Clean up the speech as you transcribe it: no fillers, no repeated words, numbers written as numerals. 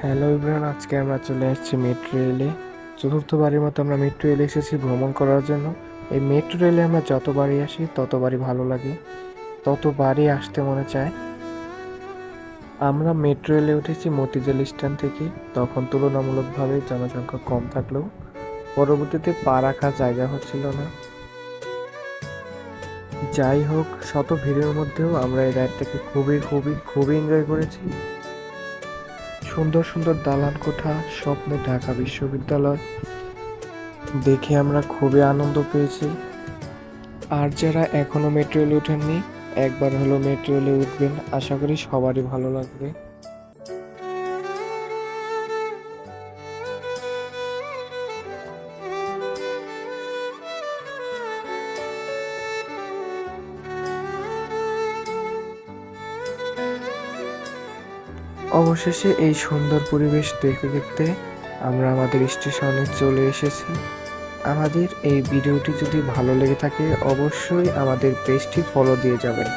Hello everyone, আজকে আমরা চলে আসছি মেট্রো রেলে। চতুর্থবারের মতো আমরা মেট্রো রেলে এসেছি ভ্রমণ করার জন্য। এই মেট্রো রেলে আমরা যতবারই আসি ততবারই ভালো লাগে, ততবারই আসতে মনে চায়। আমরা মেট্রো রেলে উঠেছি মতিঝিল স্ট্যান্ড থেকে। তখন তুলনামূলকভাবে জনসংখ্যা কম থাকলেও পরবর্তীতে পা রাখার জায়গা হচ্ছিল না। যাই হোক, শত ভিড়ের মধ্যেও আমরা এই রাইডটাকে খুবই খুবই খুবই এনজয় করেছি। সুন্দর সুন্দর দালান কোঠা, স্বপ্নে ঢাকা বিশ্ববিদ্যালয় দেখে আমরা খুবই আনন্দ পেয়েছি। আর যারা এখনো মেট্রো রেলে ওঠেননি, একবার হলো মেট্রো রেলে উঠবেন, আশা করি সবারই ভালো লাগবে। অবশেষে এই সুন্দর পরিবেশ দেখতে দেখতে আমরা আমাদের স্টেশনে চলে এসেছি। আমাদের এই ভিডিওটি যদি ভালো লেগে থাকে অবশ্যই আমাদের পেজটি ফলো দিয়ে যাবেন।